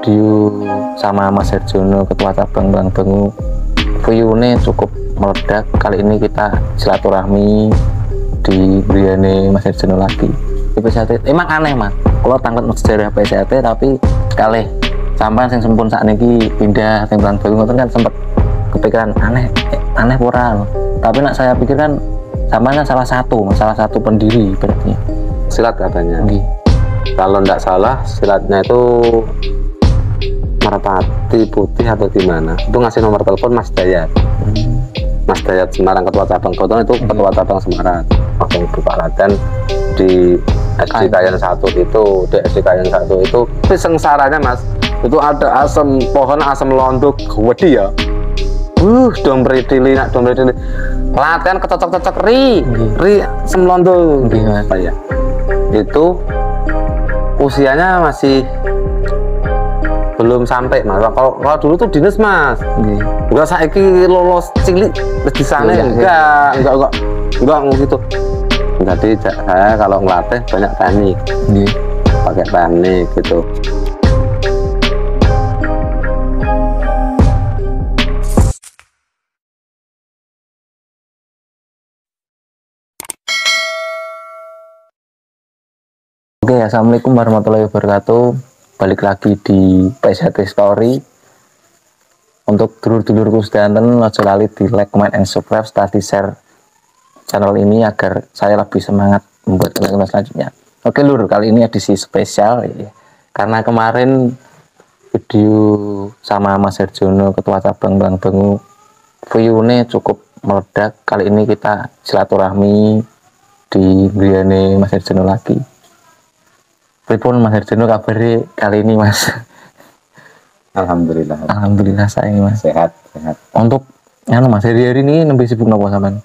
video sama Mas Herjono, ketua cabang Bang Bengu, view-nya cukup meledak. Kali ini kita silaturahmi di Briane Mas Herjono lagi di PSAT. Emang aneh Mas, kalau tanglet sejarah PSAT tapi kalih sampai yang sempun saat ini pindah ke Bang Bengu kan sempat kepikiran aneh pura. Tapi nak saya pikirkan sampai salah satu pendiri berarti silat katanya. Kalau nggak salah silatnya itu Merpati Putih atau gimana, itu ngasih nomor telepon Mas Dayat. Mas Dayat Semarang, ketua cabang. Kebetulan itu ketua cabang Semarang waktu buka latihan di SD Kayan 1 itu, di SD Kayan 1 itu sengsaranya Mas, itu ada asam pohon, asam londok gede ya, dom beritili latihan kecocok ri asam londok ya. Itu usianya masih belum sampai Mas. Kalau dulu tuh dinas Mas, enggak saiki lolos cilik di sana, enggak gitu. Jadi saya kalau ngelatih banyak teknik, pakai teknik gitu. Oke, assalamualaikum warahmatullahi wabarakatuh. Balik lagi di PSAT Story. Untuk dulur-dulurku sedanten, ojo lali di like, comment, and subscribe, serta di share channel ini agar saya lebih semangat membuat konten selanjutnya. Oke lur, kali ini edisi spesial ya. Karena kemarin video sama Mas Herjono, ketua cabang Bang Bengu, view-nya cukup meledak. Kali ini kita silaturahmi di Briane Mas Herjono lagi. Pripun Mas Herjono kabarnya kali ini Mas? Alhamdulillah saya Mas. Sehat. Untuk Mas hari ini nembe sibuk napa sampean?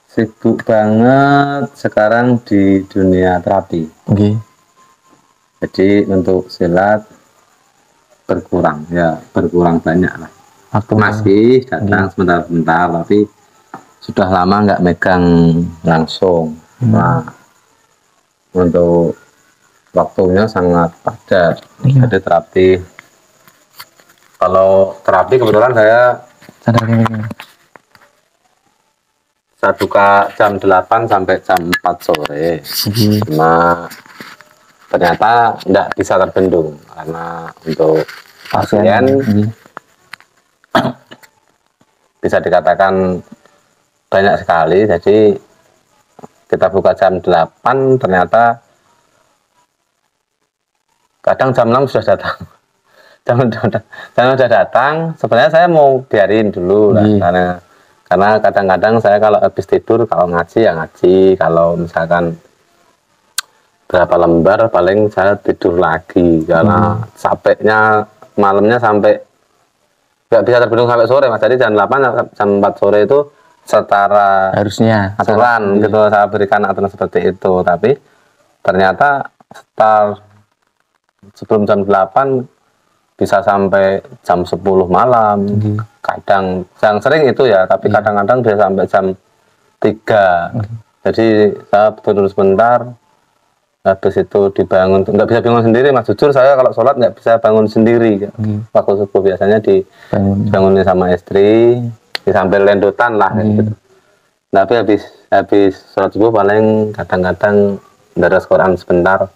Sibuk banget sekarang di dunia terapi. Jadi untuk silat berkurang banyak lah. Masih datang sebentar-bentar, tapi sudah lama nggak megang langsung. Nah, untuk waktunya sangat padat. Ada terapi. Kalau terapi kebetulan saya jam 8 sampai jam 4 sore. Cuma ternyata tidak bisa terbendung karena untuk pasien bisa dikatakan banyak sekali. Jadi kita buka jam 8, ternyata kadang jam 6 sudah datang. jam sudah datang. Sebenarnya saya mau biarin dulu lah, karena kadang-kadang saya kalau habis tidur, kalau ngaji ya ngaji, kalau misalkan berapa lembar paling saya tidur lagi karena capeknya malamnya sampai nggak bisa terbendung sampai sore Mas. Jadi jam 8 jam 4 sore itu setara harusnya aturan gitu, saya berikan aturan seperti itu. Tapi ternyata sebelum jam 8 bisa sampai jam 10 malam. Kadang yang sering itu ya, tapi kadang-kadang bisa sampai jam 3. Jadi saya tidur sebentar, habis itu dibangun. Nggak bisa bangun sendiri Mas, jujur saya kalau sholat nggak bisa bangun sendiri. Waktu subuh biasanya dibangunin sama istri, sambil lendotan lah gitu. Tapi habis sholat subuh paling kadang-kadang daras Quran sebentar,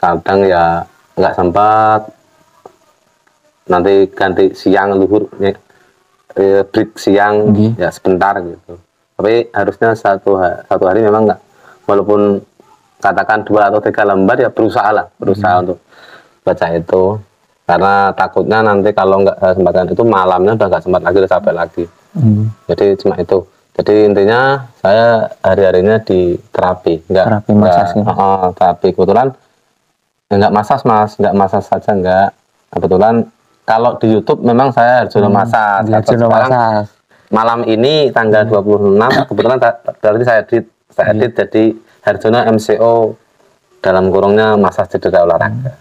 kadang ya nggak sempat, nanti ganti siang luhur, break siang ya sebentar gitu. Tapi harusnya satu hari memang nggak, walaupun katakan 2 atau 3 lembar ya berusaha untuk baca itu, karena takutnya nanti kalau nggak saya sempatkan itu malamnya udah nggak sempat lagi, udah capek lagi. Jadi cuma itu. Jadi intinya saya hari-harinya di terapi, terapi. Kebetulan nggak masas Mas, nggak masas saja nggak. Kebetulan kalau di YouTube memang saya Herjono masas. Malam ini tanggal 26 kebetulan berarti saya edit jadi Herjono MCO dalam kurungnya masas cedera olahraga.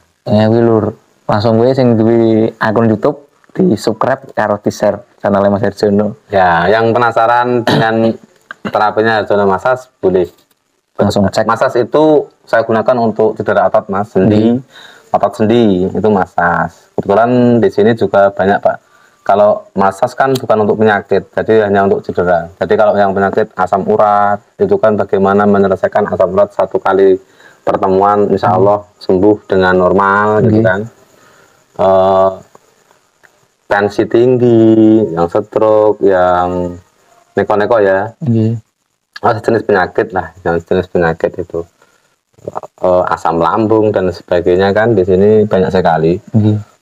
Lur, langsung gue sing duwe akun YouTube di subscribe karo di share channel Mas Herjono. Ya, yang penasaran dengan terapinya Herjono masas boleh langsung cek. Masas itu saya gunakan untuk cedera otot Mas, sendi, otot sendi itu masas. Kebetulan di sini juga banyak Pak. Kalau masas kan bukan untuk penyakit, jadi hanya untuk cedera. Jadi kalau yang penyakit asam urat itu kan bagaimana menyelesaikan asam urat satu kali pertemuan, insya Allah sembuh dengan normal gitu kan. Tensi tinggi, yang stroke, yang neko-neko ya, jenis penyakit lah, yang jenis penyakit itu. Asam lambung dan sebagainya kan di sini banyak sekali.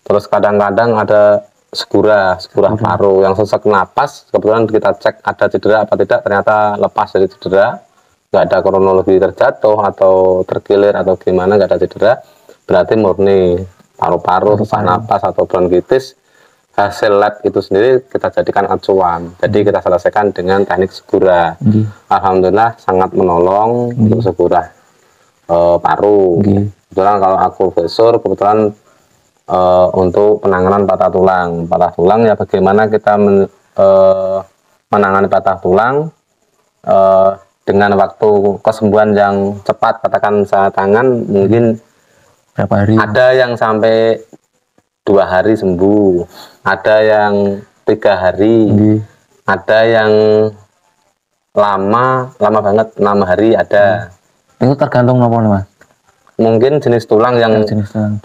Terus kadang-kadang ada segura paru yang sesak napas. Kebetulan kita cek ada cedera apa tidak, ternyata lepas dari cedera, nggak ada kronologi terjatuh atau terkilir atau gimana, nggak ada cedera, berarti murni paru-paru, sesak napas atau bronkitis. Hasil lab itu sendiri kita jadikan acuan, jadi kita selesaikan dengan teknik segura. Alhamdulillah sangat menolong untuk segura paru. Kebetulan kalau aku profesor, kebetulan untuk penanganan patah tulang ya, bagaimana kita menangani patah tulang dengan waktu kesembuhan yang cepat, katakan tangan mungkin berapa hari? Ada yang sampai 2 hari sembuh, ada yang 3 hari, ada yang lama banget 6 hari ada. Itu tergantung apa nih Mas? Mungkin jenis tulang yang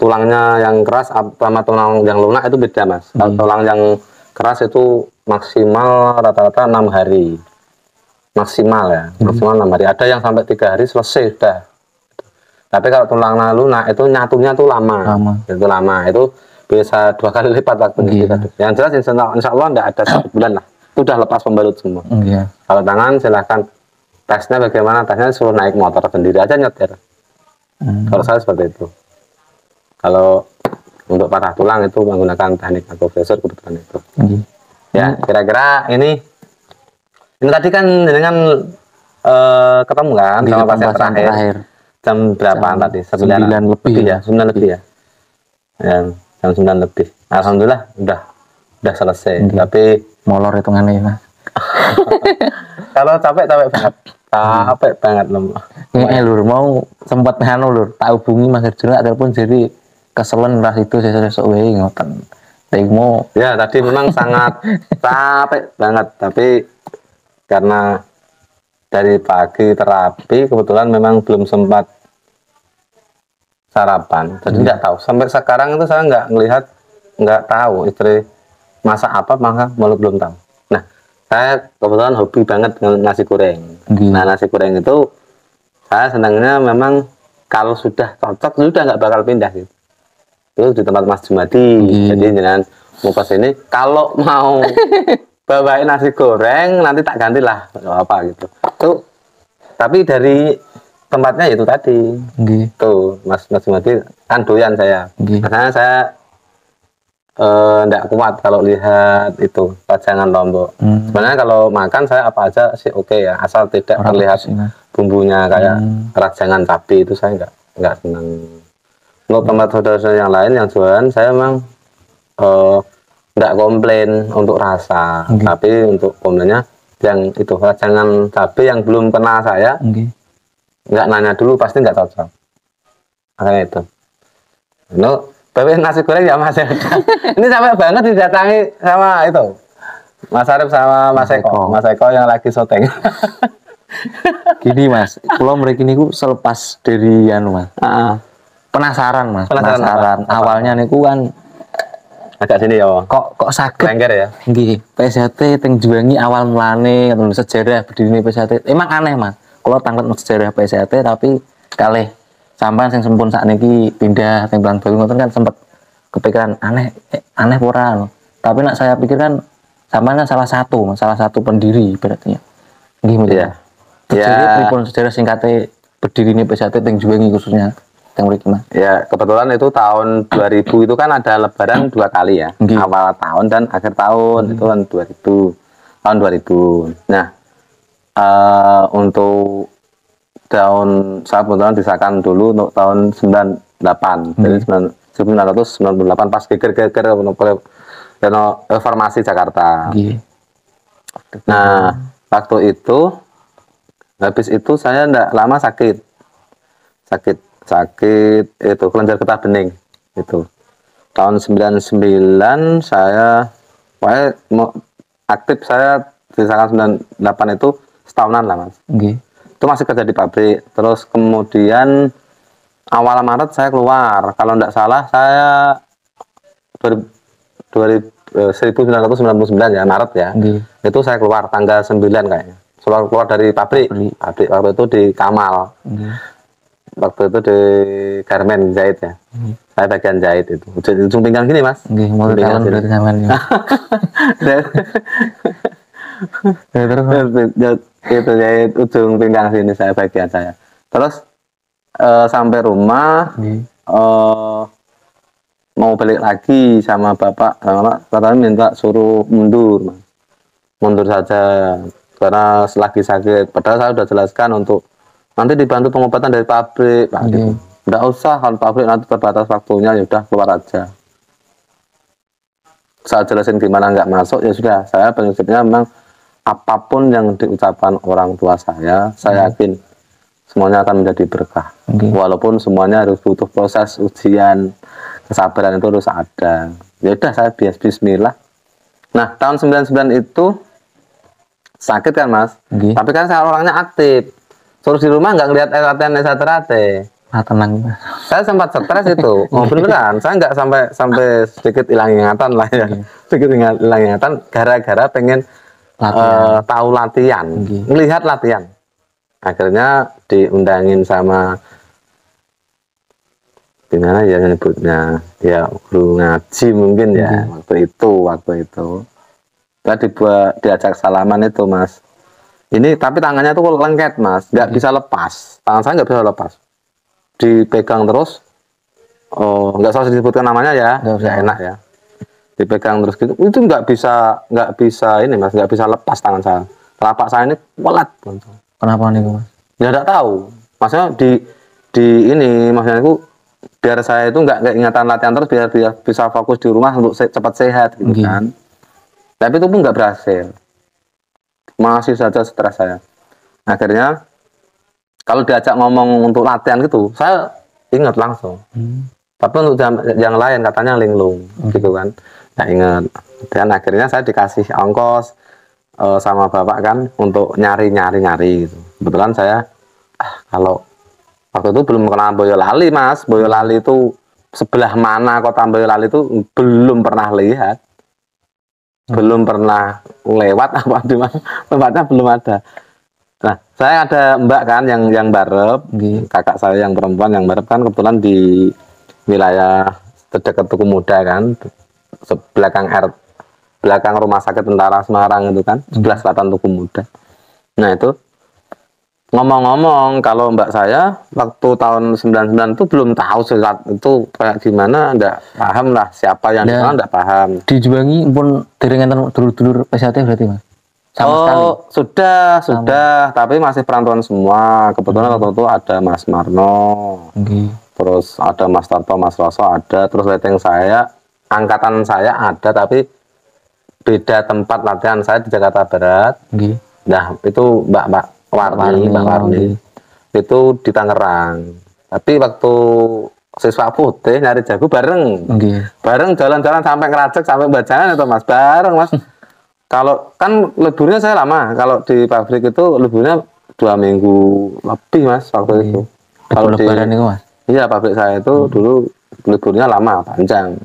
tulangnya yang keras sama tulang yang lunak itu beda Mas. Kalau tulang yang keras itu maksimal rata-rata 6 hari, maksimal ya, maksimal 6 hari. Ada yang sampai 3 hari selesai sudah. Tapi kalau tulang lunak itu nyatunya tuh lama. Itu bisa 2 kali lipat waktunya. Yang jelas insya Allah tidak ada 1 bulan lah, itu udah lepas pembalut semua. Kalau tangan silahkan tesnya bagaimana, tesnya suruh naik motor sendiri aja nyetir. Kalau saya seperti itu. Kalau untuk patah tulang itu menggunakan teknik akupresur kebetulan itu. Ya kira-kira ini tadi kan dengan ketemu kan sama pasien terakhir jam berapaan tadi? 9 lebih ya, 9 lebih ya. Jam 9 lebih. Alhamdulillah udah selesai. Tapi molor hitungannya ya Mas. Kalau capek banget loh. Lur mau sempat lur, tak hubungi Mas Herjuna telepon jadi keselen ras itu sesuk wae ngoten. Mau ya tadi memang sangat capek banget, tapi karena dari pagi terapi kebetulan memang belum sempat sarapan, jadi nggak tahu sampai sekarang itu saya nggak tahu istri masak apa, maka belum tahu. Nah saya kebetulan hobi banget dengan nasi goreng. Nah nasi goreng itu saya senangnya memang kalau sudah cocok sudah nggak bakal pindah gitu. Itu di tempat Mas Jumadi. Jadi jangan mau ke sini kalau mau bawain nasi goreng nanti tak gantilah apa gitu. Tuh tapi dari tempatnya itu tadi. Tuh Mas Jumadi kan doyan saya. Karena saya enggak kuat kalau lihat itu pajangan lombok. Sebenarnya kalau makan saya apa aja sih oke ya, asal tidak terlihat bumbunya kayak rajangan cabai itu saya enggak senang. Untuk tempat saudara-saudara yang lain yang jualan saya memang enggak komplain untuk rasa, tapi untuk komplainnya yang itu rajangan cabai yang belum kenal saya enggak nanya dulu pasti enggak cocok. Makanya itu. Tapi nasi goreng ya Mas. Ini sampai banget didatangi sama itu Mas Arif sama Mas Eko. Mas Eko yang lagi syuting. Gini Mas, kalau mereka ini selepas dari Mas. Penasaran Mas. Penasaran. Awalnya niku kan agak sini ya. Kok sakit? Lengger ya. Nggih, PSHT teng juangi awal mulane atau sejarah berdirinya PSHT. Emang aneh Mas. Kalau tanglet sejarah PSHT tapi kalih sampai yang sempun saat ini pindah tempelan baru ngoten kan sempat kepikiran aneh ora. Tapi nak saya pikirkan sampean salah satu pendiri berarti ya. Nggih ya. Jadi pripun sejarah singkatnya berdirinya PSHT teng juangi khususnya teng mriki Mas. Ya, kebetulan itu tahun 2000 itu kan ada lebaran 2 kali ya. Awal tahun dan akhir tahun itu kan 2000. Tahun 2000. Nah, untuk tahun saya kebetulan disahkan dulu untuk tahun 98. Jadi 1998 pas geger reformasi Jakarta. Nah, waktu itu habis itu saya enggak lama sakit itu kelenjar getah bening. itu. Tahun 99 saya aktif, saya di tahun 98 itu setahunan lah Mas. Itu masih kerja di pabrik. Terus kemudian awal Maret saya keluar. Kalau tidak salah saya 1999 ya, Maret ya. Itu saya keluar tanggal 9 kayaknya. Keluar dari pabrik. Pabrik waktu itu di Kamal. Waktu itu di garmen jahit ya. Saya bagian jahit itu. Ujung pinggang gini Mas. Mau pinggang dari sampean. Itu jahit ujung pinggang sini saya bagian saya. Terus sampai rumah mau balik lagi sama bapak, katanya minta suruh mundur Mas. Mundur saja karena lagi sakit. Padahal saya sudah jelaskan untuk nanti dibantu pengobatan dari pabrik Pak. Gitu. Nggak usah, kalau pabrik nanti terbatas waktunya, ya udah keluar aja. Saya jelasin gimana nggak masuk, ya sudah. Saya prinsipnya memang apapun yang diucapkan orang tua saya yakin semuanya akan menjadi berkah. Walaupun semuanya harus butuh proses ujian, kesabaran itu harus ada. Ya udah, saya bismillah. Nah, tahun 99 itu sakit kan Mas, tapi kan saya orangnya aktif. Terus di rumah nggak ngeliat latihan terate. Tenang. Saya sempat stres itu. Oh beneran, saya nggak sampai sedikit hilang ingatan lah ya. Sedikit hilang ingatan gara-gara pengen tahu latihan, melihat latihan. Akhirnya diundangin sama gimana ya nyebutnya, ya guru ngaji mungkin ya. Waktu itu. Saya diajak salaman itu Mas. Ini tapi tangannya tuh lengket Mas, nggak bisa lepas. Tangan saya nggak bisa lepas. Dipegang terus, nggak usah disebutkan namanya ya, nggak enak ya. Dipegang terus gitu, itu nggak bisa ini Mas, nggak bisa lepas tangan saya. Telapak saya ini welat. Kenapa nih Mas? Ya nggak tahu. Maksudnya maksudnya itu biar saya itu nggak ingatan latihan terus, biar bisa fokus di rumah untuk cepat sehat gitu kan. Tapi itu pun nggak berhasil. Masih saja stres saya. Akhirnya kalau diajak ngomong untuk latihan gitu, saya ingat langsung. Tapi untuk yang lain katanya linglung, gitu kan. Nah ingat. Dan akhirnya saya dikasih ongkos sama bapak kan untuk nyari gitu. Kebetulan saya kalau waktu itu belum kenal Boyolali Mas. Boyolali itu sebelah mana kota Boyolali itu belum pernah lihat. Belum pernah lewat apa di mana tempatnya belum ada. Nah, saya ada mbak kan yang barep, kakak saya yang perempuan yang barep kan kebetulan di wilayah terdekat Tugu Muda kan, belakang rumah sakit tentara Semarang itu kan, sebelah selatan Tugu Muda. Nah itu ngomong-ngomong kalau mbak saya waktu tahun 99 itu belum tahu silat itu kayak gimana, enggak paham lah siapa yang dikenal, enggak paham. Di Juwangi pun diringan dulur-dulur PSAT berarti Mas? Sudah, tapi masih perantauan semua. Kebetulan waktu itu ada Mas Marno, terus ada Mas Tarto, Mas Roso ada, terus leteng saya, angkatan saya ada, tapi beda tempat latihan. Saya di Jakarta Barat. Nah itu Mbak Warni itu di Tangerang. Tapi waktu siswa putih nyari jago bareng jalan-jalan sampai Ngerajek sampai Bajangan itu Mas, bareng Mas. Kalau kan liburnya saya lama, kalau di pabrik itu liburnya 2 minggu lebih Mas waktu itu. Kalau di lebaran itu Mas? Iya, pabrik saya itu dulu liburnya lama, panjang.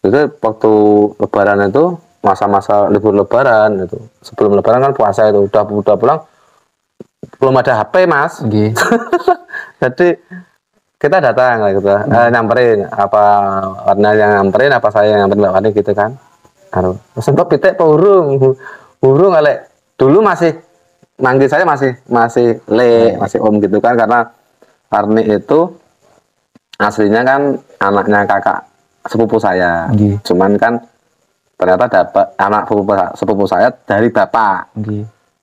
Jadi waktu lebaran itu masa-masa libur lebaran itu, sebelum lebaran kan puasa itu udah pulang belum ada HP Mas. Jadi kita datang lah gitu, nyamperin apa warna yang nyamperin, apa saya yang nyamperin warna gitu kan. Sempat pitik urung alek dulu masih manggil saya masih masih om gitu kan, karena Warni itu aslinya kan anaknya kakak sepupu saya. Cuman kan ternyata dapat anak sepupu saya dari bapak.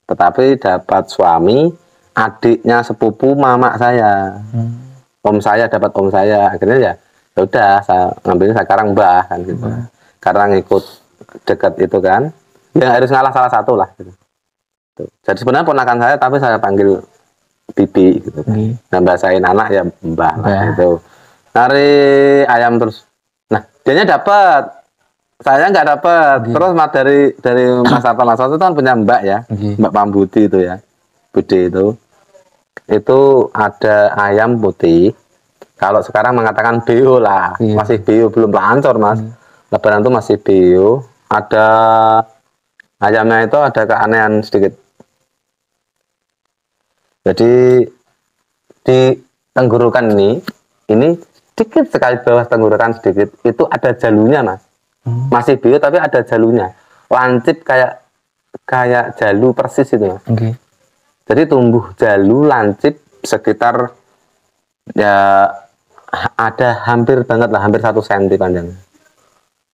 Tetapi dapat suami adiknya sepupu mama saya. Om saya dapat om saya. Akhirnya ya udah saya ngambilnya sekarang mbah kan gitu. Karena ngikut dekat itu kan. Ya harus ngalah salah satu lah gitu. Jadi sebenarnya ponakan saya tapi saya panggil bibi gitu. Nah bahasain anak ya mbah lah gitu. Nari ayam terus Dianya dapat, saya nggak dapat. Terus dari Mas Arto itu kan punya Mbak ya, Mbak Pambuti itu ya, Bude itu ada ayam putih. Kalau sekarang mengatakan bio lah, masih bio, belum lancor Mas. Lebaran itu masih bio. Ada ayamnya itu ada keanehan sedikit. Jadi di tenggorokan ini sedikit sekali bawah tenggorokan sedikit, itu ada jalunya Mas. Masih bio tapi ada jalunya. Lancip kayak jalu persis itu Mas. Jadi tumbuh jalu lancip sekitar ya ada hampir banget lah, hampir 1 cm panjangnya.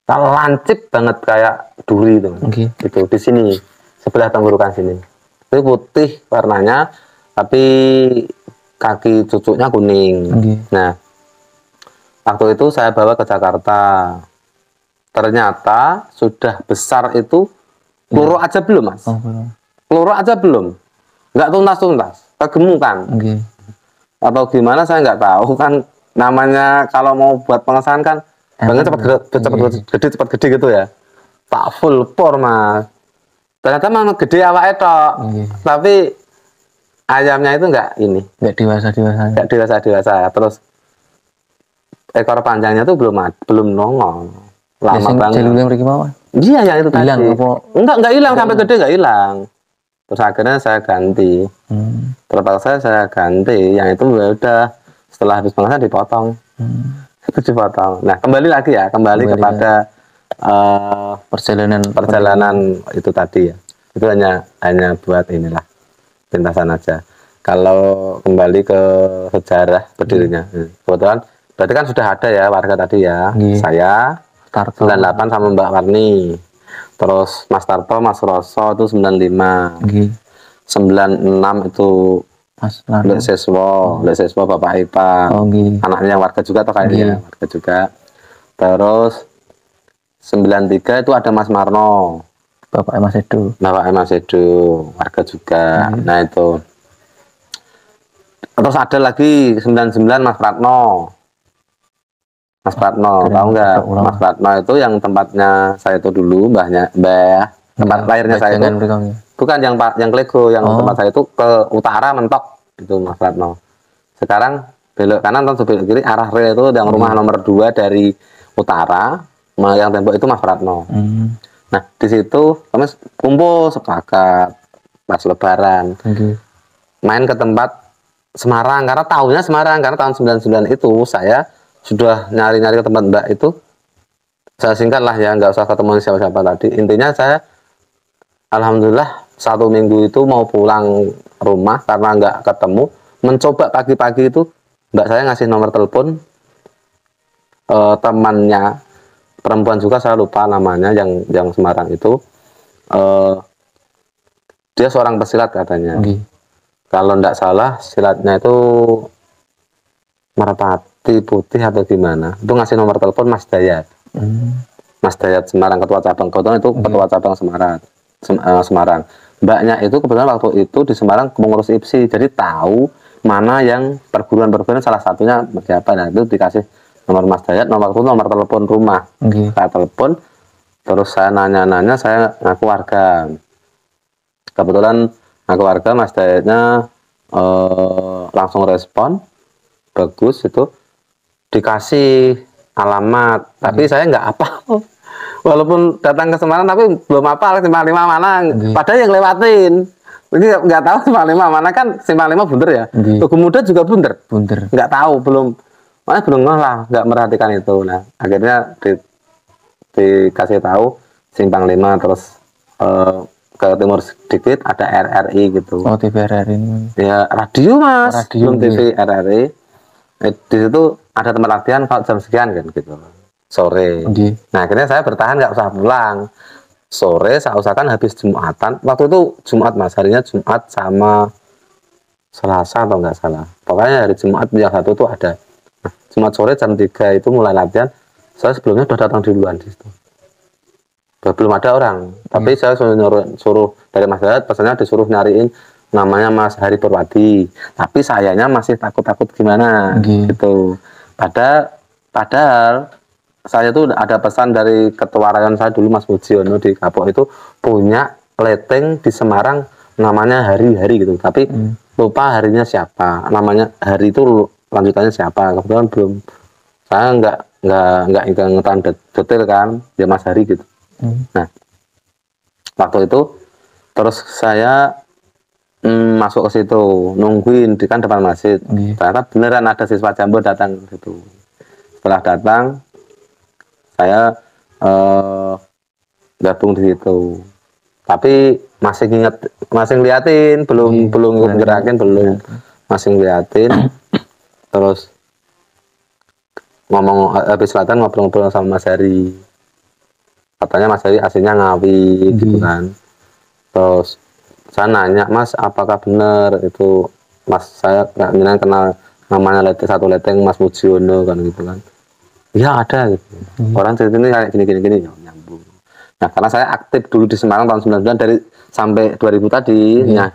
Kalau lancip banget kayak duri itu, itu di sini sebelah tenggorokan sini. Itu putih warnanya, tapi kaki cucuknya kuning. Nah, waktu itu saya bawa ke Jakarta. Ternyata sudah besar itu peluru aja belum Mas. Peluru aja belum, nggak tuntas, kegemukan. Atau gimana saya nggak tahu kan, namanya kalau mau buat pengesahan kan banget cepat gede gitu ya. Tak full pour Mas. Ternyata memang gede awake tok. Tapi ayamnya itu nggak dewasa. Terus ekor panjangnya tuh belum nongol. Lama banget. Iya yang itu tadi. Enggak hilang sampai gede, nggak hilang. Terus akhirnya saya ganti. Terpaksa saya ganti. Yang itu udah setelah habis pengesahan dipotong. Itu dipotong. Nah, kembali kepada perjalanan itu tadi ya. Itu hanya buat inilah pintasan aja. Kalau kembali ke sejarah berdirinya, kebetulan berarti kan sudah ada ya warga tadi ya. Saya 98 sama Mbak Warni. Terus Mas Tarto, Mas Roso itu 95. 96 itu Lek Siswa Bapak Ipa. Anaknya yang warga juga atau kayaknya warga juga. Terus 93 itu ada Mas Marno. Bapak Mas Edo, warga juga. Nah itu. Terus ada lagi 99 Mas Pratno. Tahu nggak? Mas Pratno itu yang tempatnya saya itu dulu, tempat lahirnya saya itu. Bukan yang Klego, yang tempat saya itu ke utara mentok itu Mas Pratno. Sekarang belok kanan atau belok kiri arah rel itu yang rumah nomor 2 dari utara, yang tembok itu Mas Pratno. Nah di situ kami kumpul sepakat pas Lebaran, main ke tempat Semarang karena tahunnya Semarang, karena tahun 99 itu saya sudah nyari-nyari ke tempat Mbak itu. Saya singkat lah ya, nggak usah ketemu siapa-siapa tadi. Intinya saya alhamdulillah 1 minggu itu mau pulang rumah karena nggak ketemu. Mencoba pagi-pagi itu Mbak saya ngasih nomor telepon temannya perempuan juga, saya lupa namanya, yang Semarang itu. Dia seorang pesilat katanya. Kalau nggak salah silatnya itu Merpati Putih atau gimana. Itu ngasih nomor telepon Mas Dayat. Mas Dayat Semarang, ketua cabang. Kebetulan itu ketua cabang Semarang. Mbaknya itu kebetulan waktu itu di Semarang mengurus IPSI. Jadi tahu mana yang perguruan salah satunya siapa. Nah itu dikasih nomor Mas Dayat, nomor telepon rumah. Saya telepon, terus saya nanya-nanya, saya ngaku warga. Kebetulan ngaku warga, Mas Dayatnya langsung respon, bagus itu, dikasih alamat. Tapi saya nggak apa. Walaupun datang ke Semarang tapi belum apa Simpang 5 mana. Padahal yang lewatin. Jadi nggak tahu Simpang 5 mana, kan Simpang 5 bunder ya. Tugu Muda juga bunder. Nggak tahu, belum lah, nggak merhatikan itu. Nah akhirnya dikasih tahu Simpang 5, terus ke timur sedikit ada RRI gitu. Oh, TV RRI ini. Ya radio Mas. Belum TV RRI. Di situ ada tempat latihan kalau jam sekian kan gitu. Sore. Nah akhirnya saya bertahan, nggak usah pulang. Sore saya usahakan habis Jumatan. Waktu itu Jumat Mas, harinya Jumat sama Selasa atau nggak salah. Pokoknya hari Jumat yang satu itu ada. Nah, Jumat sore jam 3 itu mulai latihan. Saya sebelumnya sudah datang duluan di situ. Belum ada orang. Tapi saya suruh dari Mas Dayat, pesannya disuruh nyariin namanya Mas Hari Purwadi. Tapi sayanya masih takut-takut gimana gitu. Padahal saya tuh ada pesan dari ketua rayon saya dulu Mas Mujiono di Kapok itu punya leteng di Semarang namanya hari-hari gitu, tapi lupa harinya siapa, namanya hari itu lanjutannya siapa, kebetulan belum, saya nggak ingat detail kan, ya Mas Hari gitu. Nah waktu itu terus saya masuk ke situ nungguin di kan depan masjid, ternyata beneran ada siswa Jambon datang gitu. Setelah datang saya gabung di situ, tapi masih inget, masih ngeliatin, belum ngerakin, belum, masih ngeliatin. Terus ngomong habis latihan ngobrol-ngobrol sama Mas Hari, katanya Mas Hari aslinya Ngawi gitu kan. Terus saya nanya, Mas apakah benar itu Mas, saya nggak kenal namanya satu leteng Mas Mujiono kan gitu kan. Iya ada gitu. Orang cerita ini kayak gini ya, nyambung. Nah karena saya aktif dulu di Semarang tahun 99 dari sampai 2000 tadi, nah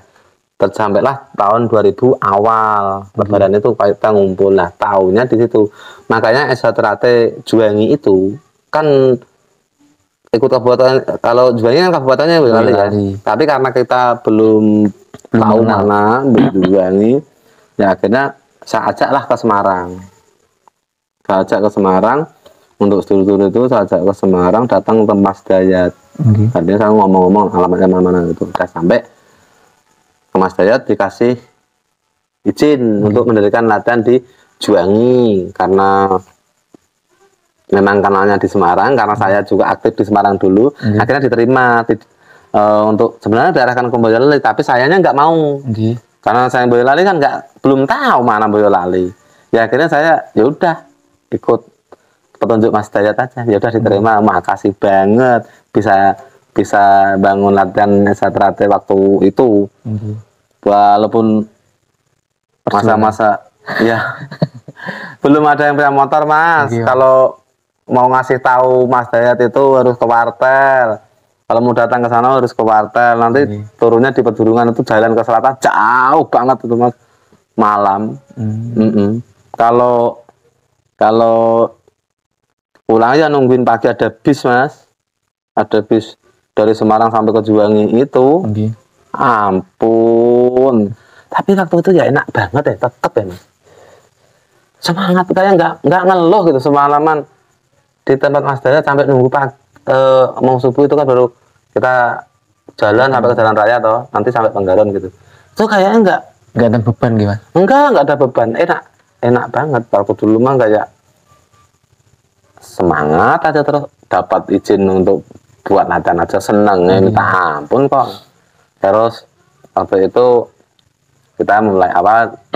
tersampailah tahun 2000 awal lebaran itu kita ngumpul, lah tahunnya di situ. Makanya Esaterate Juwangi itu kan ikut kabupaten, kalau Juwangi kan kabupatennya Boyolali ya. Tapi karena kita belum tahu mana Juwangi, ya akhirnya saya ajaklah ke Semarang. Saya ajak ke Semarang untuk studi-studi itu, saya ajak ke Semarang, datang ke Mas Dayat. Tadinya saya ngomong-ngomong alamatnya mana-mana itu, udah sampai ke Mas Dayat dikasih izin untuk mendirikan latihan di Juwangi karena memang kanalnya di Semarang, karena saya juga aktif di Semarang dulu, akhirnya diterima untuk sebenarnya diarahkan ke Boyolali, tapi sayanya nggak mau, karena saya Boyolali kan belum tahu mana Boyolali. Ya akhirnya saya ya udah ikut petunjuk Mas Dayat aja, ya udah diterima. Makasih banget bisa bangun latihan Esaterate waktu itu, walaupun masa-masa ya belum ada yang punya motor Mas. Kalau mau ngasih tahu Mas Dayat itu harus ke wartel, kalau mau datang ke sana harus ke wartel, nanti turunnya di Pedurungan, itu jalan ke selatan jauh banget itu Mas, malam. Kalau pulang ya nungguin pagi ada bis Mas, ada bis dari Semarang sampai ke Juwangi itu. Ampun, tapi waktu itu ya enak banget ya, tetep ya Mas, semangat, kayak nggak ngeluh gitu. Semalaman di tempat Mas Dayat sampai nunggu mau subuh itu kan baru kita jalan sampai ke jalan raya toh, nanti sampai Penggaron gitu. Itu kayaknya nggak ada beban gimana? Nggak ada beban, enak banget. Waktu dulu mah kayak semangat aja, terus dapat izin untuk buat latihan aja seneng, minta ampun kok. Terus waktu itu kita mulai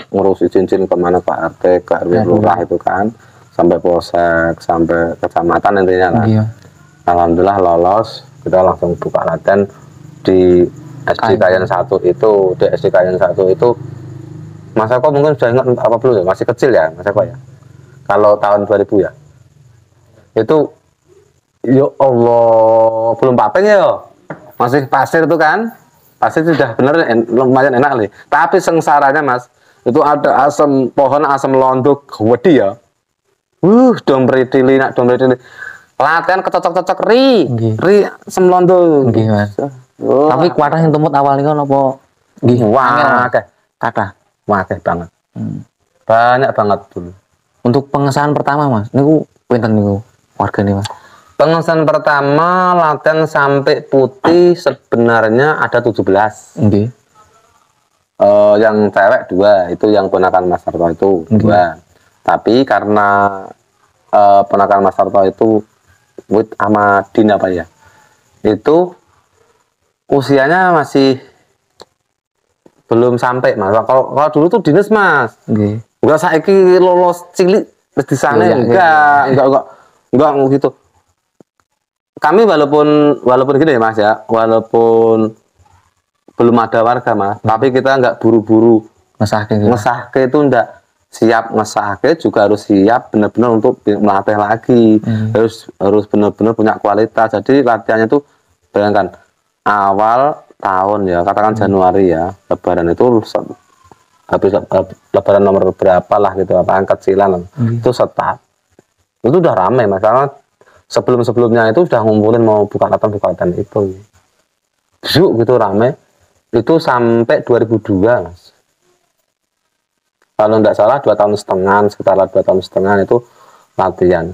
ngurus izin kemana, ke RT, ke RW lurah itu kan, sampai polsek, sampai kecamatan intinya lah. Alhamdulillah lolos, kita langsung buka latihan di SD Kayan 1 itu. Di SD Kayan 1 itu Mas Eko mungkin sudah ingat apa belum ya, masih kecil ya Mas Eko ya, kalau tahun 2000 ya itu, ya Allah belum papeng ya, masih pasir itu kan, pasir sudah bener lumayan enak nih. Tapi sengsaranya Mas, itu ada pohon asam londok gede ya, dompretili latihan kecocok-cocok ri asam londok. Tapi kuatah yang temut awalnya kan apa? Wah, wakeh banget. Banyak banget dulu. Untuk pengesahan pertama Mas, niku pinten niku wargane Mas? Pengesahan pertama latihan sampai putih sebenarnya ada 17. Yang cewek 2, itu yang ponakan Mas Sarto itu 2. Tapi karena ponakan Mas Sarto itu sama Din apa ya, itu usianya masih belum sampai Mas. Kalau dulu tuh dinas Mas, enggak saiki lolos cilik di sana, enggak gitu. Kami walaupun gini ya Mas ya, walaupun belum ada warga Mas, tapi kita enggak buru-buru ngesahke itu, enggak siap ngesahke juga harus siap benar-benar untuk melatih lagi, harus benar-benar punya kualitas. Jadi latihannya tuh bayangkan awal tahun ya, katakan Januari ya, lebaran itu habis lebaran nomor berapa lah gitu, apa kecilan itu start, itu udah ramai Mas, karena sebelum-sebelumnya itu sudah ngumpulin mau buka latan itu. Zuk gitu rame. Itu sampai 2002, Mas. Kalau enggak salah 2 tahun setengah, sekitar 2 tahun setengah itu latihan.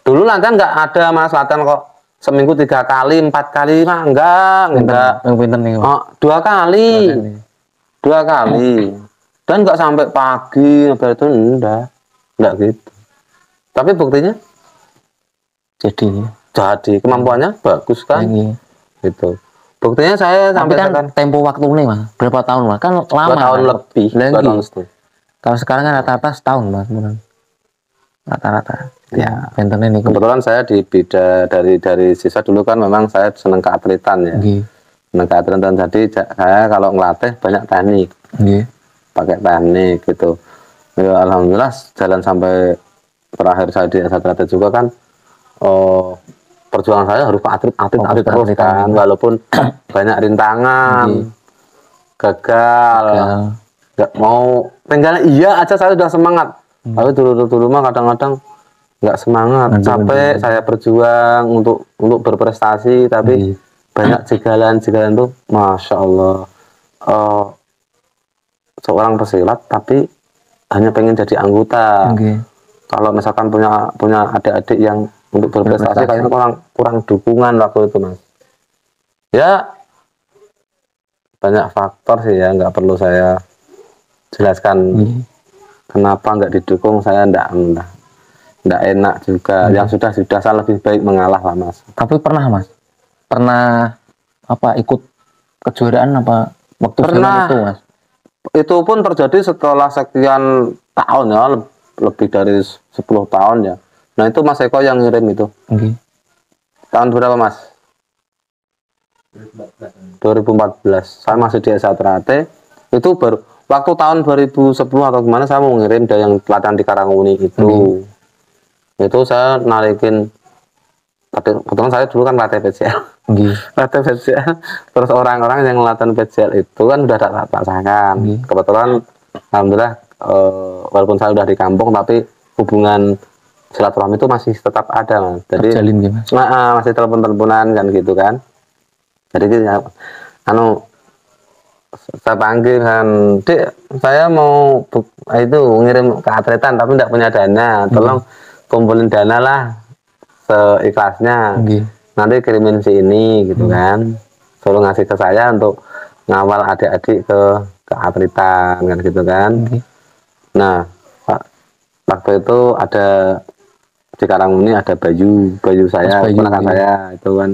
Dulu latihan nggak ada, Mas, latihan kok seminggu 3 kali, 4 kali mah enggak. Yang pinter nih. Oh, 2 kali. 2 kali. Dan nggak sampai pagi, itu enggak gitu. Tapi buktinya jadi kemampuannya bagus kan? Gitu. Buktinya saya Tapi sampai kan sekarang tempo waktu nih, Mas. Berapa tahun, Mas? Kan 2 lama. tahun kan? lebih, 2 tahun setengah. Kalau sekarang kan rata-rata setahun, Mas. Rata-rata. Ya, Pinternya nih. kebetulan saya di bidang dari siswa dulu kan memang saya senang keatletan ya. Senang keatletan, jadi saya kalau ngelatih banyak teknik. Pakai teknik gitu. Ya, alhamdulillah jalan sampai terakhir saya di S1 juga kan. Perjuangan saya harus ke atlet terus kan, walaupun banyak rintangan, gagal, nggak mau, tinggalnya iya aja saya udah semangat. Tapi dulu mah kadang-kadang nggak semangat, sampai saya berjuang untuk berprestasi, tapi banyak jegalan tuh, masya Allah. Seorang pesilat tapi hanya pengen jadi anggota. Kalau misalkan punya adik-adik yang untuk berprestasi kayaknya kurang dukungan waktu itu, Mas. Ya banyak faktor sih ya, nggak perlu saya jelaskan kenapa nggak didukung. Saya nggak enak juga. Yang sudah saya lebih baik mengalah lah, Mas. Tapi pernah, Mas, ikut kejuaraan apa waktu itu, Mas? Itu pun terjadi setelah sekian tahun ya, lebih dari 10 tahun ya. Nah itu Mas Eko yang ngirim itu. Tahun berapa, Mas? 2014. Saya masih di S1 itu baru waktu tahun 2010 atau gimana saya mau ngirim dari yang pelatihan di Karanguni itu. Itu saya narikin, kebetulan saya dulu kan latih PCL. Latih PCL. Terus orang-orang yang latihan PCL itu kan udah tak rasakan. Kebetulan alhamdulillah walaupun saya udah di kampung tapi hubungan silaturahmi itu masih tetap ada, Mas. Jadi masih telepon-teleponan kan gitu kan. Jadi saya panggil kan, Dik, saya mau itu ngirim ke atletan tapi tidak punya dana, tolong kumpulin dana lah seikhlasnya. Nanti kirimin si ini gitu kan, suruh ngasih ke saya untuk ngawal adik-adik ke atletan kan gitu kan. Nah waktu itu ada di Karanguni ada Bayu saya, ponakan saya itu kan,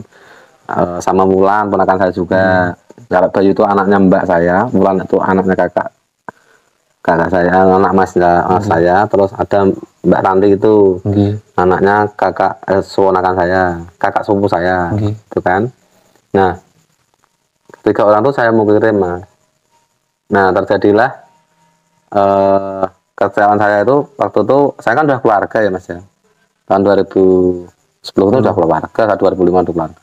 sama Mulan ponakan saya juga. Kalau Bayu itu anaknya mbak saya, Mulan itu anaknya kakak saya, anak mas saya. Terus ada Mbak Ranti itu anaknya kakak ponakan saya, kakak sepupu saya itu kan. Nah 3 orang tuh saya mau kirim, Mas. Nah terjadilah kekecewaan saya itu waktu itu. Saya kan udah keluarga ya, Mas ya. Tahun 2010 itu udah keluarga, 2005 udah keluarga.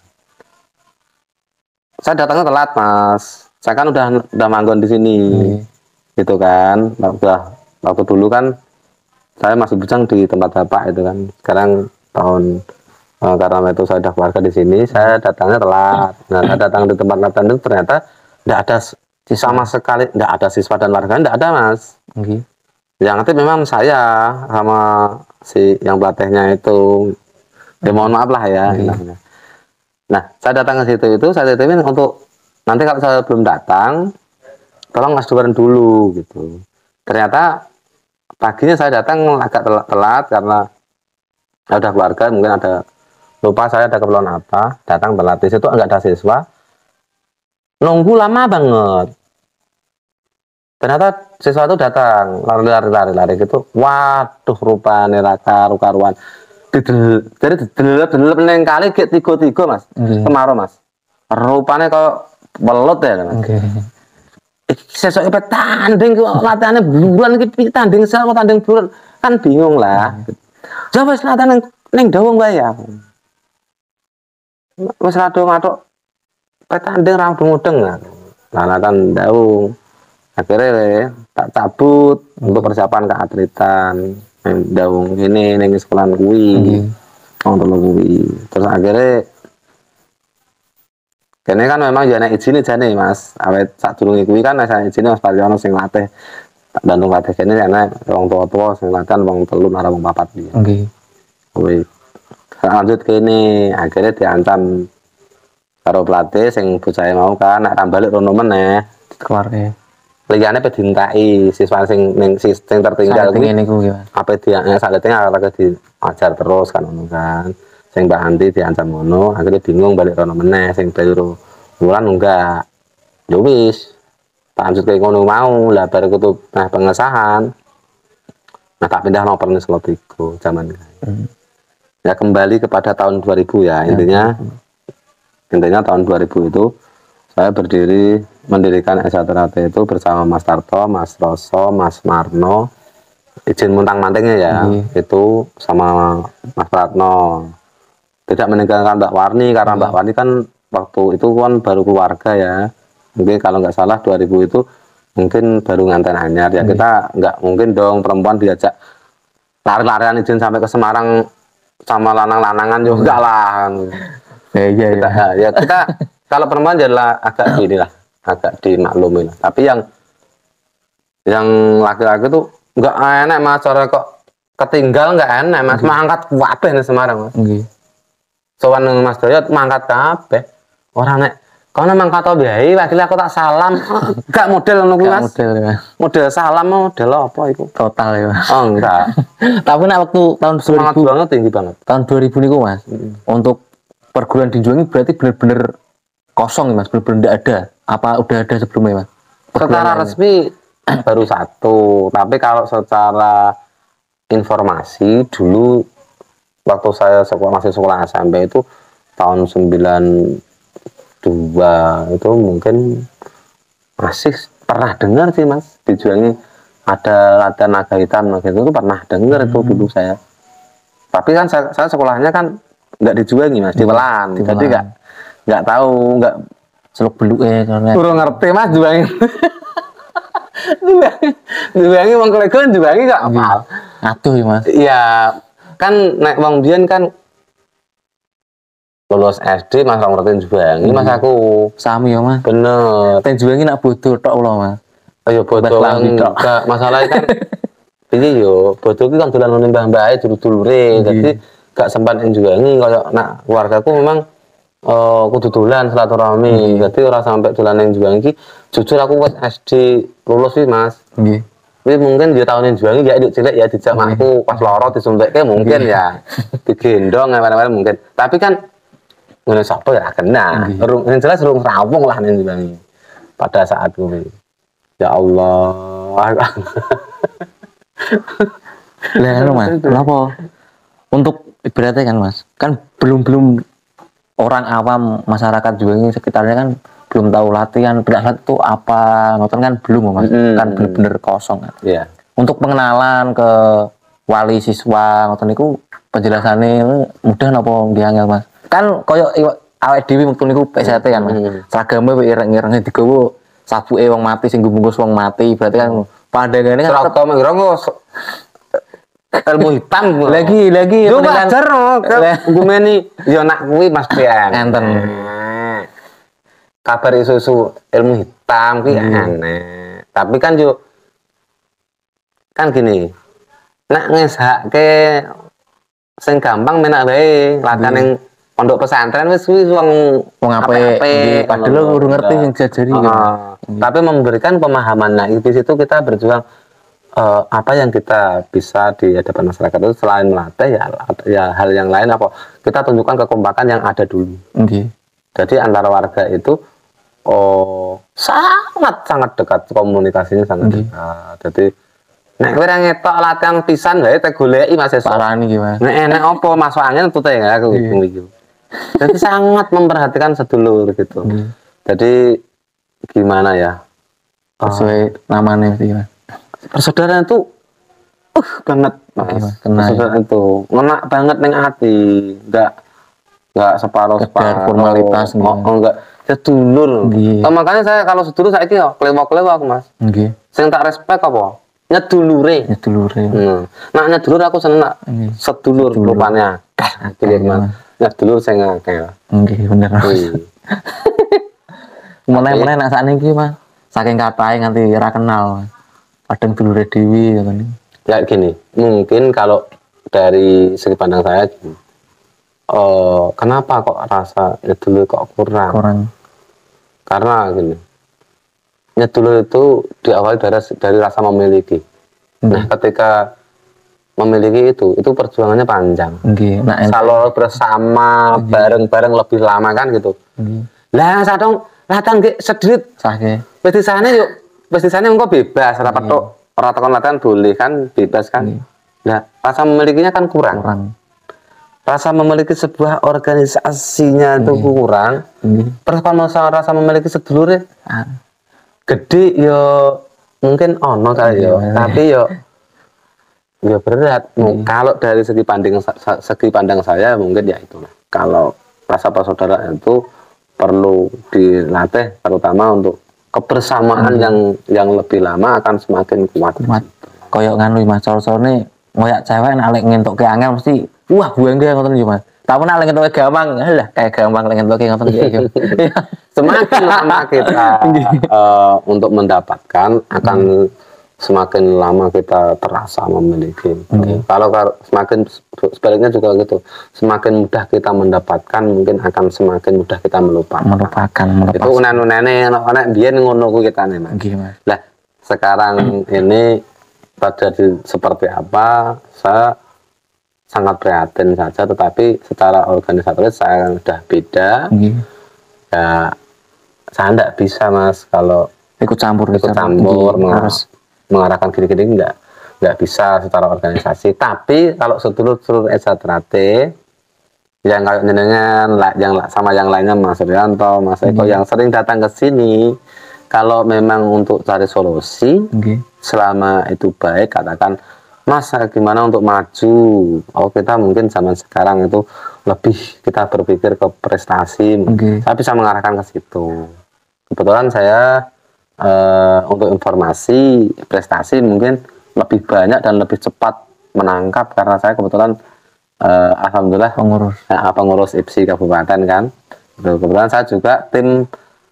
Saya datangnya telat, Mas. Saya kan udah manggon di sini, gitu kan. Waktu dulu kan saya masih bujang di tempat bapak itu kan. Sekarang karena itu saya udah keluarga di sini, saya datangnya telat. Nah, saya datang di tempat latihan itu ternyata nggak ada sama sekali, nggak ada siswa dan warga, nggak ada, Mas. Yang nanti memang saya sama si yang pelatihnya itu, ya mohon maaf lah ya. Nah, saya datang ke situ itu saya titipin untuk nanti kalau saya belum datang, tolong Mas Duren dulu gitu. Ternyata paginya saya datang agak telat karena ada keluarga, mungkin ada lupa saya ada keperluan apa, datang telat. Di situ enggak ada siswa, nunggu lama banget. Ternyata siswa itu datang lari gitu. Waduh, rupanya karuan. Jadi delep neng kali kayak 3-3, Mas. Kemarau, Mas. Rupanya kok belut ya, Mas. Sesuk tanding latihannya bulan iki tanding sama tanding bulan kan bingung lah. Ya wis latihan ning dawa wae ya. Wis rado-rado tanding ra mudeng lah. Latihan dawa. Akhirnya tak cabut untuk persiapan ke atletan. Daung ini ning sekolah kuwi. wong telu kuwi. Terus akhirnya kene kan memang ya nek izine jane Mas. Awet sadurunge kuwi kan nek izine Mas Pariono sing latih tak bantu latih kene ana wong tua-tua sing latih wong telu marang wong papat piye. Nggih. Kuwi lanjut kene akhirnya diancam karo pelatih sing bocah mau kan nek ra balik rono meneh Keluarga. liyane pe dintai siswa sing ning sing tertinggal kuwi niku nggih, Mas. apa dia salete arek diajar terus kan ngono kan sing Mbak Anti diancam ngono akhirnya bingung balik rono meneh sing baru bulan enggak ya wis lanjut kayak ngono mau lah baru kutu nah pengesahan nah tak pindah no Pernis Lotigo zaman ya kembali kepada tahun 2000 ya intinya tahun 2000 itu saya mendirikan Esaterate itu bersama Mas Tarto, Mas Roso, Mas Marno, izin muntang-mantingnya ya, itu sama Mas Ratno. Tidak meninggalkan Mbak Warni karena Mbak Warni kan waktu itu kan baru keluarga ya. Mungkin kalau nggak salah 2000 itu mungkin baru nganten anyar ya. Kita nggak mungkin dong perempuan diajak lari-larian izin sampai ke Semarang sama lanang-lanangan juga lah. Ya kita kalau perempuan adalah agak gini lah, agak dimaklumi lah. Tapi yang laki-laki tuh nggak enak mas, cara kok ketinggal nggak enak mas, mangkat kabeh nih Semarang mas. Sowan Mas Dayat mangkat kabeh. Orang nek kono mangkat biayi, wakil aku tak salam, gak model ngono kuwi mas. Model salam model apa itu? Total ya mas. Oh enggak. Tapi nek waktu tahun 2000 semangat banget tinggi banget. Tahun 2000 niku mas, untuk perguruan tinju ini berarti bener-bener kosong mas, bener-bener tidak ada. Apa udah ada sebelumnya mas? Secara resmi baru satu, tapi kalau secara informasi dulu waktu saya masih sekolah SMP itu tahun 92 itu mungkin masih pernah dengar sih mas dijualnya ada latihan naga hitam gitu itu pernah dengar itu dulu saya. Tapi kan saya sekolahnya kan nggak dijualnya mas, diwelan. Jadi nggak tahu, nggak seluk beluk karena kurang ngerti mas jualnya. Dibangi wong kolegon dibangi gak apa. Aduh ya mas. Iya, kan nek wong biyen kan lulus SD mas ora ngerti dibangi mas aku. Sami ya mas. Bener. Ten dibangi nak bodoh tok lho mas. Ayo bodoh enggak masalahnya kan piye yo, bodoh ki kan dolan nang mbah-mbahe dulur-dulure. Jadi gak sempat dibangi kaya nak keluargaku memang kudu dolan silaturahmi. Jadi ora sampai dolan ning dibangi. Jujur aku pas SD lulus sih mas. Nggih. Tapi mungkin dia tahun jualnya ya hidup cilik ya dijak aku pas loro disuntiknya mungkin ya digendong ya mungkin. Tapi kan ngene sapa ya kena. Yang jelas urung rawung lah ning dibangi. Pada saat kuwi. Ya Allah. Lah mas, kenapa? Untuk ibaratnya kan mas, kan belum orang awam masyarakat juga ini sekitarnya kan belum tahu latihan berdasar itu apa, nonton kan belum mas, kan bener-bener kosong kan. Iya. Untuk pengenalan ke wali siswa nonton itu penjelasannya mudah nopo diangel mas. Kan koyo awake dhewe wektu niku PST kan mas. Seragame ireng-irenge digawa sabuke wong mati sing bungkus wong mati, berarti kan pandangane kan seragam ngrongos ilmu hitam lagi yo wajar ngumeni yo nak kuwi Mas Pian enten kabar isu-isu ilmu hitam kuwi aneh tapi kan yo kan gini nak ngesake sing gampang menak wae latihan ning pondok pesantren wis kuwi wong apik padahal urung ngerti sing jajari tapi memberikan pemahaman. Nah di situ kita berjuang apa yang kita bisa di hadapan masyarakat itu selain melatih ya hal yang lain apa kita tunjukkan kekompakan yang ada dulu. Jadi antara warga itu sangat dekat komunikasinya sangat dekat. Jadi nek kowe ra ngetok latihan pisan wae te goleki Mas Esok. Parani iki Mas. Nek apa masuk angin tute ya aku iki. Jadi sangat memperhatikan sedulur gitu. Jadi gimana ya? Sesuai namanya sih Mas. Persaudaraan itu banget mas, persaudaraan itu ngena banget neng hati, nggak separuh formalitas enggak sedulur. Makanya saya kalau sedulur saya ini klewa aku mas. Sing tak respect apa? Nyedulure. Nyedulure. Nah nyedulur aku seneng sedulur rupanya. Gimana? Nyedulur sing akeh. Nggih bener. Meneh-meneh nek sakniki Mas, saking kathahe nganti ora kenal. Kadang dulure dhewe ngoten. Ya gini, mungkin kalau dari segi pandang saya gini. Kenapa kok rasa nyedulur kok kurang? Karena gini. Nyedulur itu diawali dari rasa memiliki. Nah, ketika memiliki itu perjuangannya panjang. Nah, kalau bersama bareng-bareng lebih lama kan gitu. Lah sadong latihan nggih sedrit sake. Wis disane engko bebas ora petuk, ora tekan latihan boleh kan bebas kan. Nah, rasa memilikinya kan kurang. Rasa memiliki sebuah organisasinya itu kurang. Terus kalau rasa memiliki sedulure gede yo mungkin ono kali yo, tapi yo berat. Kalau dari segi pandang saya mungkin ya itulah. Kalau rasa persaudaraan itu perlu dilatih, terutama untuk kebersamaan yang lebih lama akan semakin kuat. Koyok nganu Mas, sore-sore ngoyak cewek nek ngentukke angel mesti wah buangge ngoten iki Mas. Tapi nek ngentukke gampang, lah kayak gampang ngentukke ngoten iki. Semakin lama kita untuk mendapatkan akan semakin lama kita terasa memiliki. Kalau semakin sebaliknya juga gitu, semakin mudah kita mendapatkan mungkin akan semakin mudah kita melupakan. Itu unen-unene nek biyen ngono ku kitane Mas. Lah sekarang ini terjadi seperti apa, saya sangat prihatin saja, tetapi secara organisatoris saya sudah beda. Ya saya tidak bisa Mas kalau ikut campur harus mengarahkan gini-gini nggak bisa secara organisasi. Tapi kalau sedulur Esatrate yang kayak jenengan sama yang lainnya Mas Rianto, Mas Eko yang sering datang ke sini, kalau memang untuk cari solusi selama itu baik, katakan Mas gimana untuk maju, kita mungkin zaman sekarang itu lebih kita berpikir ke prestasi, saya bisa mengarahkan ke situ. Kebetulan saya untuk informasi prestasi mungkin lebih banyak dan lebih cepat menangkap karena saya kebetulan alhamdulillah pengurus IPSI Kabupaten kan. Kebetulan saya juga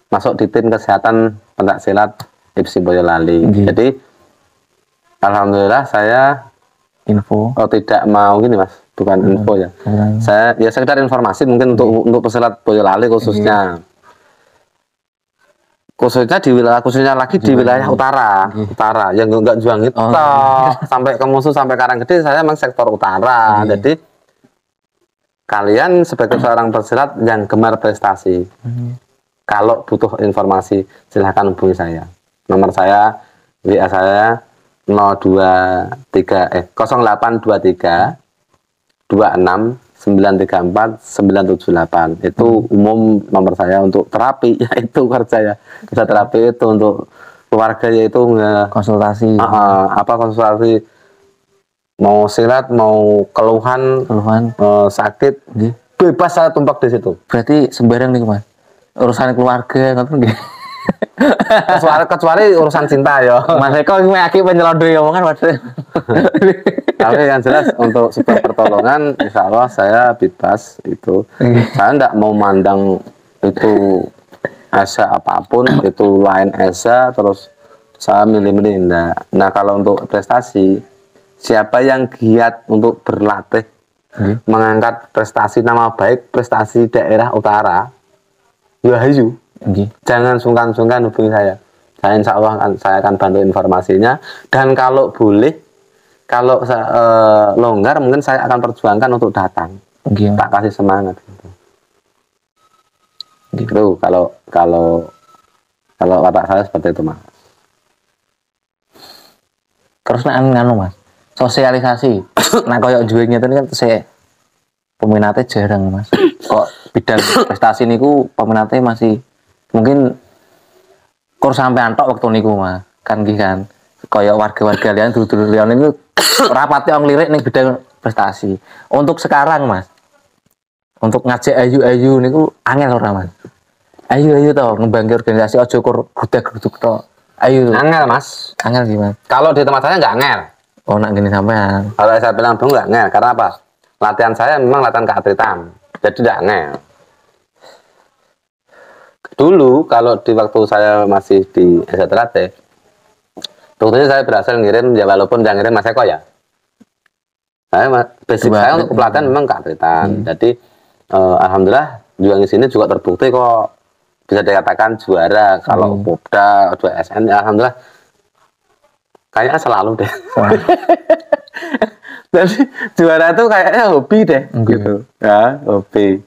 masuk di tim kesehatan pencaksilat IPSI Boyolali. Jadi alhamdulillah saya tidak mau gini Mas, bukan info ya. Saya ya sekedar informasi mungkin untuk pesilat Boyolali khususnya. Khususnya lagi di wilayah utara yang enggak juang itu sampai ke Musuh sampai Karanggede saya memang sektor utara. Jadi kalian sebagai seorang pesilat yang gemar prestasi, kalau butuh informasi silahkan hubungi saya. Nomor saya WA saya 0823 26 934 978. Itu umum nomor saya untuk terapi, yaitu kerja ya. Bisa terapi itu untuk keluarga, yaitu konsultasi. Konsultasi mau silat, mau keluhan sakit, bebas saya tumpak di situ. Berarti sembarang nih Mas. Urusan keluarga ngoten nggih. kecuali urusan cinta ya. Mas Eko iki aki penyelondoy omongan waduh. Tapi yang jelas untuk sebuah pertolongan insya Allah saya bebas itu. Saya tidak mau mandang itu asa apapun, itu lain asa terus saya milih-milih enggak. Nah kalau untuk prestasi, siapa yang giat untuk berlatih mengangkat prestasi nama baik prestasi daerah utara, ya hayu. Jangan sungkan-sungkan hubungi saya. Saya insya Allah saya akan bantu informasinya, dan kalau boleh, kalau longgar mungkin saya akan perjuangkan untuk datang. Tak kasih semangat gitu. Kalau watak saya seperti itu Mas. Terus nganu Mas, sosialisasi nah koyok juengnya itu kan saya peminatnya jarang Mas. Kok bidang prestasi niku peminatnya masih mungkin kur sampai antok waktu niku Mas. Kan nggih kan. Koyok warga-warga lian dulu-dulu lian itu rapati orang lirik nih bidang prestasi. Untuk sekarang Mas, untuk ngajak ayu niku angel ora Mas. Ayu tau ngembangi organisasi aja kur grudak-gruduk tok. Ayo. Angel mas. Angel gimana? Kalau di tempat saya nggak angel. Oh nak gini sampean. Kalau saya bilang bang nggak angel, karena apa? Latihan saya memang latihan keatletan, jadi nggak angel. Dulu kalau di waktu saya masih di STRAT, waktunya saya berhasil ngirim ya, walaupun yang ngirim Mas Eko ya. Basic saya untuk pelatihan memang keatletan. Jadi alhamdulillah juga di sini juga terbukti kok bisa dikatakan juara. Kalau Popda 2SN ya, alhamdulillah kayaknya selalu deh. Jadi juara itu kayaknya hobi deh gitu. Ya, hobi.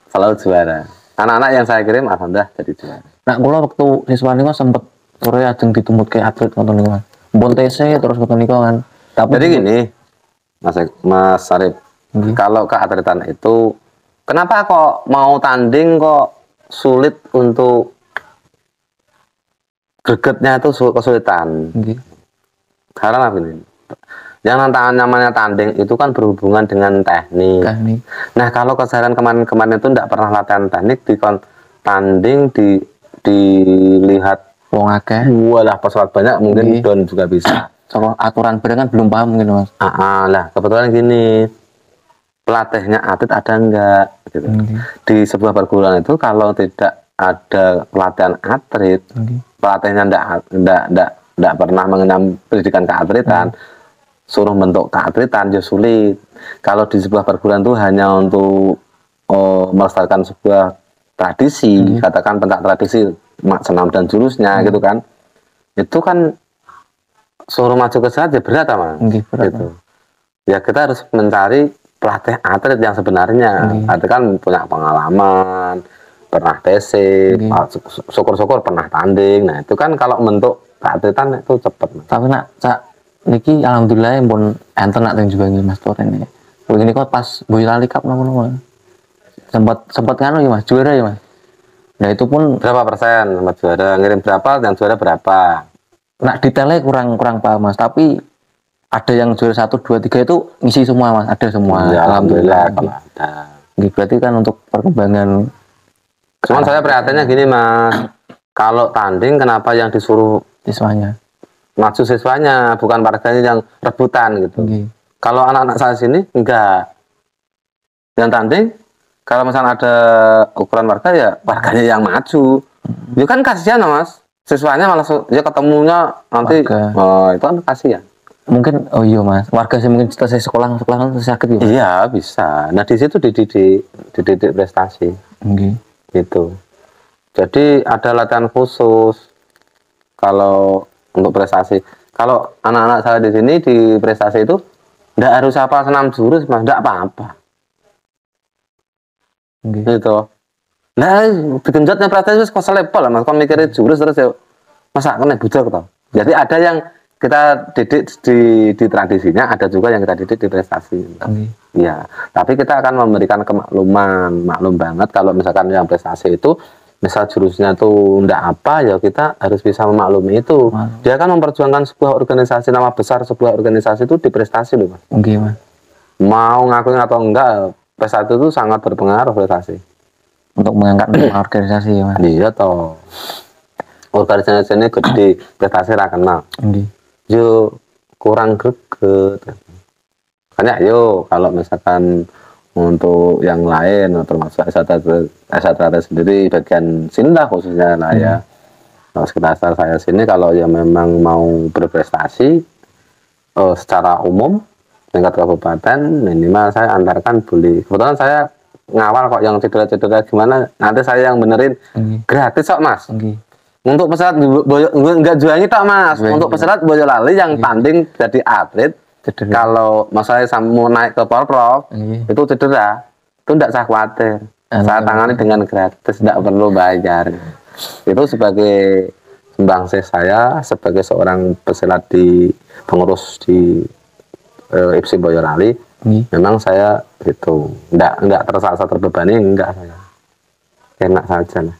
Selalu juara. Anak-anak yang saya kirim alhamdulillah jadi juara. Nah, kalau waktu siswa niku sempet sore ajeng ditumut ke atlet ngoten niku. Mbon TC terus ngoten niku kan. Tapi jadi gini, Mas Sarip, kalau keatletan itu kenapa kok mau tanding kok sulit untuk gregetnya itu kesulitan? Karena apa ini? Yang namanya tanding itu kan berhubungan dengan teknik. Nah, kalau keseharian kemarin-kemarin itu tidak pernah latihan teknik, tanding dilihat wong akeh. Walah pesawat banyak mungkin down juga bisa. Soal aturan berenang kan belum paham mungkin Mas. Lah kebetulan gini, pelatihnya atlet ada enggak gitu. Di sebuah perguruan itu kalau tidak ada pelatihan atlet, pelatihnya enggak pernah mengenyam pendidikan keatletan, suruh bentuk keatletan ya sulit. Kalau di sebuah perguruan itu hanya untuk melestarikan sebuah tradisi, katakan pencak tradisi senam dan jurusnya gitu kan, itu kan suruh maju ke sana berat ama gitu. Ya kita harus mencari pelatih atlet yang sebenarnya, atlet kan punya pengalaman, pernah TC, syukur-syukur pernah tanding. Nah itu kan kalau bentuk keatletan itu cepet. Tapi nak cak niki alhamdulillah pun enten nak juga nih Mas Toren ini. Begini kok pas Boyolali Cup nopo sempat kan ya Mas juara ya Mas. Nah itu pun berapa persen sama juara, ngirim berapa dan juara berapa? Nah detailnya kurang paham Mas, tapi ada yang juara 1, 2, 3 itu ngisi semua Mas, ada semua. Ya, alhamdulillah kalau ada. Berarti kan untuk perkembangan. Cuman saya prihatinnya gini Mas, kalau tanding kenapa yang disuruh siswanya? Maju siswanya, bukan warganya yang rebutan gitu. Kalau anak-anak saya sini enggak. Yang tanding kalau misalnya ada ukuran warga ya warganya yang maju. Ya kan kasihan Mas. Siswanya malah ya ketemunya nanti itu kan kasihan. Mungkin iya Mas, warga sih mungkin selesai sekolah kan sakit ya. Iya bisa. Nah di situ dididik prestasi. Gitu. Jadi ada latihan khusus kalau untuk prestasi. Kalau anak-anak saya di sini di prestasi itu enggak harus hafal senam jurus Mas, enggak apa-apa. Gitu. Nah, digenjotnya prestasi kok selepol lah Mas, kok mikirin jurus terus ya masa kena budak toh. Jadi ada yang kita didik di tradisinya, ada juga yang kita didik di prestasi. Iya, tapi kita akan memberikan kemakluman, maklum banget kalau misalkan yang prestasi itu misal jurusnya tuh ndak apa ya kita harus bisa memaklumi itu. Dia kan memperjuangkan sebuah organisasi, nama besar sebuah organisasi itu di prestasi loh Mas. Mas. Mau ngakuin atau enggak, prestasi itu sangat berpengaruh prestasi. Untuk mengangkat nama organisasi ya Mas. Iya toh. Organisasi ini gede, prestasi rakenal. Yo kurang greget. Makanya yo kalau misalkan untuk yang lain termasuk STRAT sendiri bagian sini lah khususnya lah ya. Kalau sekitar saya sini kalau ya memang mau berprestasi secara umum tingkat kabupaten minimal saya antarkan boleh. Kebetulan saya ngawal kok yang cedera-cedera gimana nanti saya yang benerin gratis kok Mas. Untuk peserta enggak jualnya tak Mas. Untuk peserta Boyolali yang tanding jadi atlet kalau masalah mau naik ke Porprov itu cedera itu enggak usah khawatir. Saya tangani dengan gratis, enggak perlu bayar. Itu sebagai sumbangsih saya sebagai seorang pesilat di pengurus di IPSI Boyolali. Memang saya itu enggak terasa terbebani, enggak saya. Enak saja lah.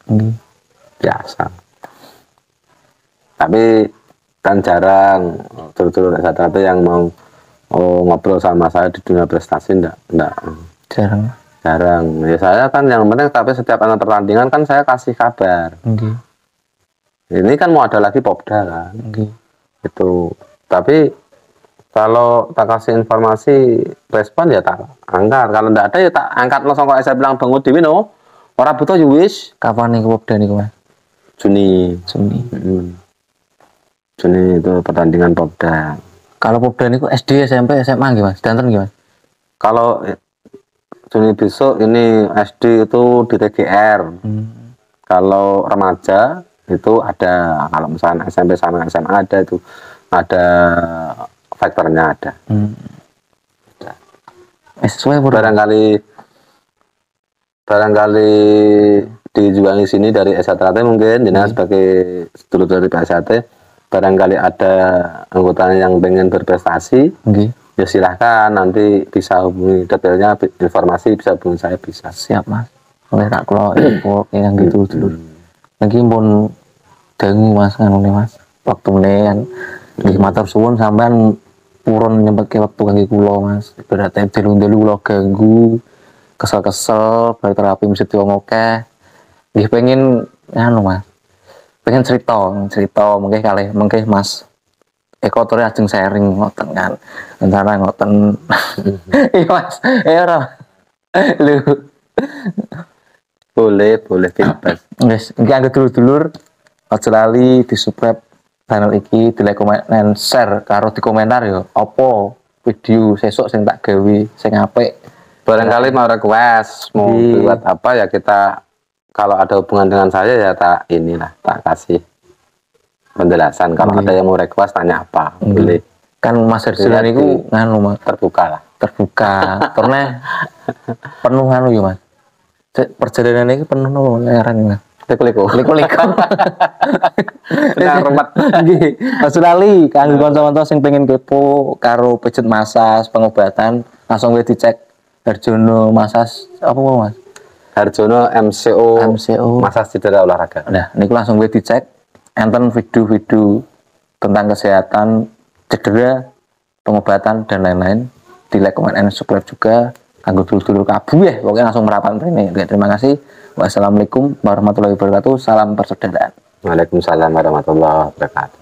Biasa. Tapi kan jarang dulu-dulu satu yang mau ngobrol sama saya di dunia prestasi enggak. Jarang. Ya saya kan yang penting tapi setiap anak pertandingan kan saya kasih kabar. Ini kan mau ada lagi Popda kan. Nggih. Itu. Tapi kalau tak kasih informasi respon ya tak angkat. Kalau enggak ada ya tak angkat langsung. Kalau saya bilang Bang Dewi no, orang butuh ya wis. Kapan nih Popda niku, Mas? Juni. Juni. Juni itu pertandingan Popda. Kalau Popda niku SD, SMP, SMA nggih, Mas? Danten nggih, Mas? Kalau Juni besok ini SD itu di TGR. Kalau remaja itu ada, kalau misalnya SMP sama SMA ada itu ada faktornya ada. Sesuai barangkali dijual di sini dari SHT mungkin jenengan sebagai sedulur dari PSHT barangkali ada anggota yang pengen berprestasi. Ya silahkan nanti bisa hubungi detailnya informasi bisa hubungi saya bisa. Siap Mas. Oleh tak kula info yang gitu dulu. Lagi pun dangu Mas ngono Mas. Waktune kan nggih matur suwun sampean purun nyempetke wektu kangge kula Mas. Berarti delu-delu kula ganggu kesel-kesel bar terapi mesti wong akeh. Nggih pengen anu Mas. Pengen cerita mungkin kalih mungkin Mas Eko tore ajeng sharing ngoten kan. Antara ngoten. Iya Mas. Ora. Lu. Boleh bebas. Wis, iki anggere dulur-dulur aja lali di-subscribe channel iki, di-like, comment, dan share karo di komentar ya. Apa video sesuk sing tak gawe sing apik. Barangkali mau request, mau buat apa ya kita kalau ada hubungan dengan saya ya tak kasih penjelasan. Kalau ada yang mau request tanya apa, boleh. Kan Mas Herjuna niku nganu Mas, terbuka. Karena penuh anu ya Mas. Perjalanan ini penuh no leran Mas. Liko. Nah, rumet. Nggih. Mas Lali kanggo kanca-kanca sing pengen kepo karo pijat masas pengobatan, langsung dicek Herjono Masas apa Mas? Herjono MCO Masas Cedera Olahraga. Nah, niku langsung dicek. Enten video-video tentang kesehatan, cedera, pengobatan dan lain-lain. Di like, comment, and subscribe juga. Kanggo dulur-dulur kabeh pokoknya langsung merapat ini. Terima kasih. Wassalamualaikum warahmatullahi wabarakatuh. Salam persaudaraan. Waalaikumsalam warahmatullahi wabarakatuh.